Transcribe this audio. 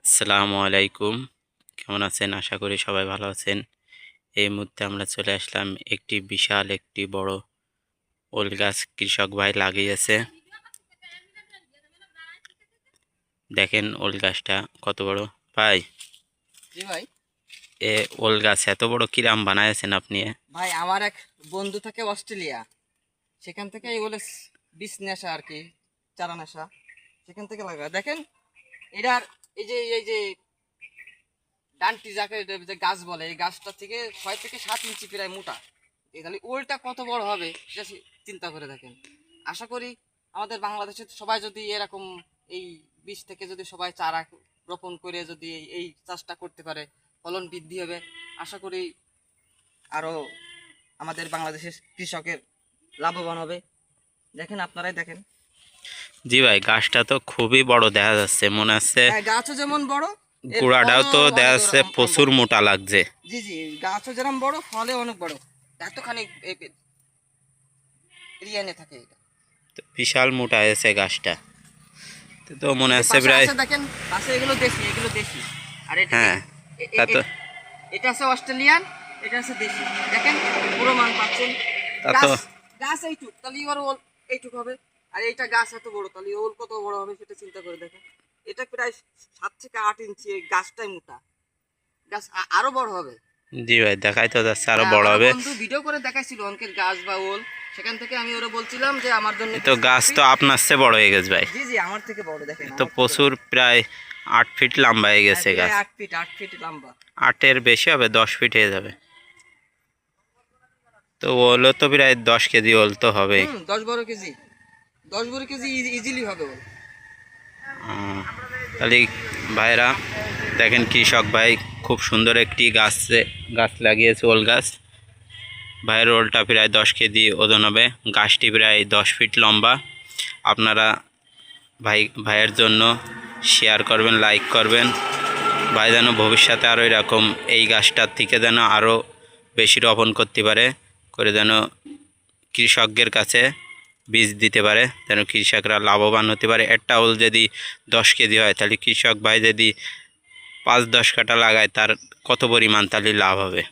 আসসালামু আলাইকুম। কেমন আছেন? আশা করি সবাই ভালো আছেন। এই মুহূর্তে আমরা চলে আসলাম একটি বিশাল একটি বড় ওল গাছ কৃষক ভাই লাগিয়েছে। দেখেন ওল গাছটা কত বড়। ভাই, জি ভাই। এ ওল গাছ এত বড় কিরাম বানাইছেন আপনি? ভাই আমার এক বন্ধু থাকে অস্ট্রেলিয়া, সেখান থেকে এগুলো বীজ নেশা আর কি, চারা নেশা সেখান থেকে লাগা। দেখেন এটার এই যে ডানটি যাকে যে গাছ বলে, এই গাছটা থেকে 6 থেকে 7 ইঞ্চি প্রায় মোটা। তাহলে ওলটা কত বড় হবে সেটা চিন্তা করে দেখেন। আশা করি আমাদের বাংলাদেশের সবাই যদি এরকম এই বীজ থেকে যদি সবাই চারা রোপণ করে যদি এই চাষটা করতে পারে, ফলন বৃদ্ধি হবে। আশা করি আরো আমাদের বাংলাদেশের কৃষকের লাভবান হবে। দেখেন, আপনারাই দেখেন। জি ভাই, গাছটা তো খুবই বড় দেখা যাচ্ছে, মনে হচ্ছে হ্যাঁ, গাছও যেমন বড়, এর গোড়াটাও ফলও তো দেখা অনেক যাচ্ছে প্রচুর বড়। মোটা লাগছে। জি জি, গাছও যেরকম বড়, ফলে অনেক বড়। এতখানি এরিয়া থাকে এটা। তো বিশাল মোটা হয়েছে গাছটা। তো মনে এই যে হচ্ছে পাশে প্রায়। আছে দেখেন, পাশে এগুলো দেশি। আর এটা হ্যাঁ, তা তো এটা আছে অস্ট্রেলিয়ান, এটা আছে দেশি। দেখেন পুরো মান পাচ্ছেন। তা তো গাছ গাছ এইটুক, তাহলে এবার ওল এইটুক হবে। আর এইটা গাছ এত বড়, তাহলে ওল কত বড় হবে সেটা চিন্তা করে দেখেন। এটা প্রায় 7 থেকে 8 ইঞ্চি, এই গাছটাই মোটা। গাছ আরো বড় হবে। জি ভাই, দেখাই তো যাচ্ছে আরো হ্যাঁ, বড় আমার হবে। বন্ধু ভিডিও করে দেখাইছিল অনেকের গাছ বা ওল, সেখান থেকে আমি ওরা বলছিলাম যে আমার জন্য তো কিছু গাছ কপি। তো আপনার চেয়ে বড় হয়ে গেছে ভাই। জি জি, আমার থেকে বড়। দেখেন তো আমার থেকে প্রচুর, বড়। প্রায় 8 ফিট লম্বা হয়ে হ্যাঁ, গেছে প্রায় গাছ। 8 ফিট লম্বা। 8-এর বেশি হবে, 10 ফিট হয়ে যাবে। তো ওলও তো প্রায় 10 কেজি ওল তো হবেই। 10-12 কেজি, 10-12 কেজি ইজিলি হবে ওল। তাহলে ভাইরা দেখেন, কৃষক ভাই খুব সুন্দর একটি গাছ লাগিয়েছে, ওল গাছ। ভাইয়ের ওলটা প্রায় 10 কেজি ওজন হবে। গাছটি প্রায় 10 ফিট লম্বা। আপনারা ভাইয়ের জন্য শেয়ার করবেন, লাইক করবেন। ভাই যেন ভবিষ্যতে আরও এরকম এই গাছটার থেকে যেন আরও বেশি রোপণ করতে পারে, করে যেন কৃষকদের কাছে বীজ দিতে পারে, যেন কৃষকরা লাভবান হতে পারে। একটা ওল যদি 10 কেজি হয়, তাহলে কৃষক ভাই যদি 5-10 কাঠা লাগায়, তার কত পরিমাণ তাহলে লাভ হবে।